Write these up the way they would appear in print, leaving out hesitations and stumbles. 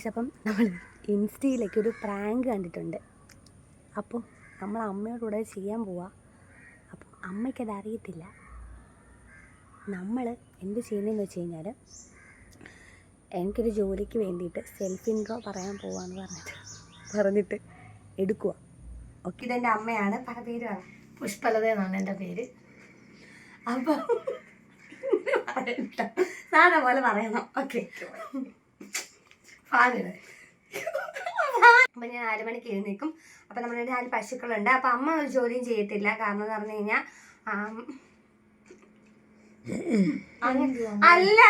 Guys, അപ്പം നമ്മൾ ഇൻസ്റ്റയിലേക്ക് ഒരു പ്രാങ്ക് കണ്ടിട്ടുണ്ട്. അപ്പോൾ നമ്മൾ അമ്മയോടുകൂടെ ചെയ്യാൻ പോവാ. അപ്പം അമ്മയ്ക്കത് അറിയത്തില്ല. നമ്മൾ എന്ത് ചെയ്യുന്നതെന്ന് വെച്ച് കഴിഞ്ഞാൽ, എനിക്കൊരു ജോലിക്ക് വേണ്ടിയിട്ട് സെൽഫ് ഇൻട്രോ പറയാൻ പോവാന്ന് പറഞ്ഞിട്ട് എടുക്കുക. ഓക്കെ, ഇതെൻ്റെ അമ്മയാണ്. പല പേര് പറ. പുഷ്പലത എന്നാണ് എൻ്റെ പേര്. അപ്പം സാധാ പോലെ പറയണം. ഓക്കെ, അപ്പം ഞാൻ 4 മണിക്ക് എഴുന്നേക്കും. അപ്പം നമ്മുടെ 4 പശുക്കളുണ്ട്. അപ്പം അമ്മ ഒരു ജോലിയും ചെയ്യത്തില്ല. കാരണം എന്ന് പറഞ്ഞു കഴിഞ്ഞാൽ അല്ല,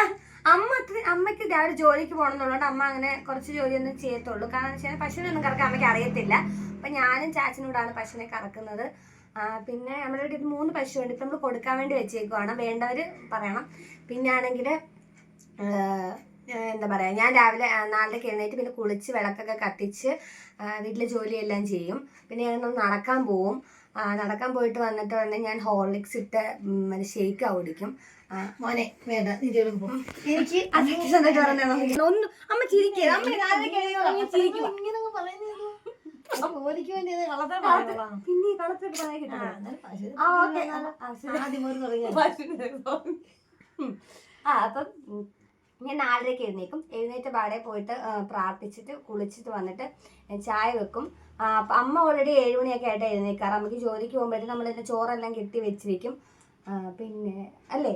അമ്മയ്ക്ക് രാവിലെ ജോലിക്ക് പോകണം എന്നുള്ളതുകൊണ്ട് അമ്മ അങ്ങനെ കുറച്ച് ജോലിയൊന്നും ചെയ്യത്തുള്ളൂ. കാരണം എന്ന് വെച്ചാൽ പശുവിനൊന്നും കറക്കാൻ അമ്മയ്ക്ക് അറിയത്തില്ല. അപ്പം ഞാനും ചാച്ചനോടാണ് പശുവിനെ കറക്കുന്നത്. പിന്നെ നമ്മുടെ വീട്ടിൽ 3 പശുവുണ്ട്. ഇപ്പം നമ്മൾ കൊടുക്കാൻ വേണ്ടി വെച്ചേക്കുവാണ്. വേണ്ടവർ പറയണം. പിന്നെ ആണെങ്കിൽ എന്താ പറയുക, ഞാൻ രാവിലെ 4:00 എഴുന്നേറ്റ് പിന്നെ കുളിച്ച് വിളക്കൊക്കെ കത്തിച്ച് വീട്ടിലെ ജോലിയെല്ലാം ചെയ്യും. പിന്നെ ഞങ്ങൾ നടക്കാൻ പോവും. നടക്കാൻ പോയിട്ട് വന്നിട്ട് ഞാൻ ഹോർലിക്സ് ഇട്ട് ഷേക്ക് കുടിക്കും. മോനെ വേണ്ട, എനിക്ക് ഒന്നും അമ്മ ചിരിക്കുക. പിന്നെ കളത്തിട്ട് അപ്പം ഞാൻ 4:30 എഴുന്നേക്കും. എഴുന്നേറ്റ പാടെ പോയിട്ട് പ്രാർത്ഥിച്ചിട്ട് കുളിച്ചിട്ട് വന്നിട്ട് ചായ വെക്കും. അപ്പം അമ്മ ഓൾറെഡി 7 മണിയൊക്കെ ആയിട്ട് എഴുന്നേക്കാറ്. അമ്മയ്ക്ക് ജോലിക്ക് പോകുമ്പോഴത്തേക്കും നമ്മളതിൻ്റെ ചോറെല്ലാം കെട്ടി വെച്ച് വെക്കും. പിന്നെ അല്ലേ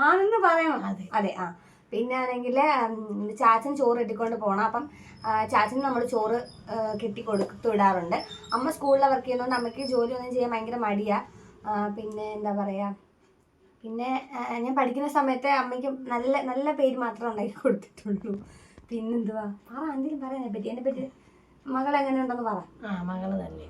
ആണെന്ന് പറയണം. അതെ. പിന്നെ ആണെങ്കിൽ ചാച്ചൻ ചോറ് കെട്ടിക്കൊണ്ട് പോകണം. അപ്പം ചാച്ചന് നമ്മൾ ചോറ് കെട്ടി കൊടുത്തു വിടാറുണ്ട്. അമ്മ സ്കൂളിൽ വർക്ക് ചെയ്യുന്നതുകൊണ്ട് അമ്മയ്ക്ക് ജോലിയൊന്നും ചെയ്യാൻ ഭയങ്കര മടിയാണ്. പിന്നെ എന്താ പറയുക, പിന്നെ ഞാൻ പഠിക്കുന്ന സമയത്ത് അമ്മയ്ക്ക് നല്ല നല്ല പേര് മാത്രമേ ഉണ്ടാക്കി കൊടുത്തിട്ടുള്ളൂ. പിന്നെന്തുവാ എന്തെങ്കിലും പറയാൻ പറ്റി എന്നെ പറ്റി. മകൾ എങ്ങനെ ഉണ്ടെന്ന് പറ. മകള് തന്നെ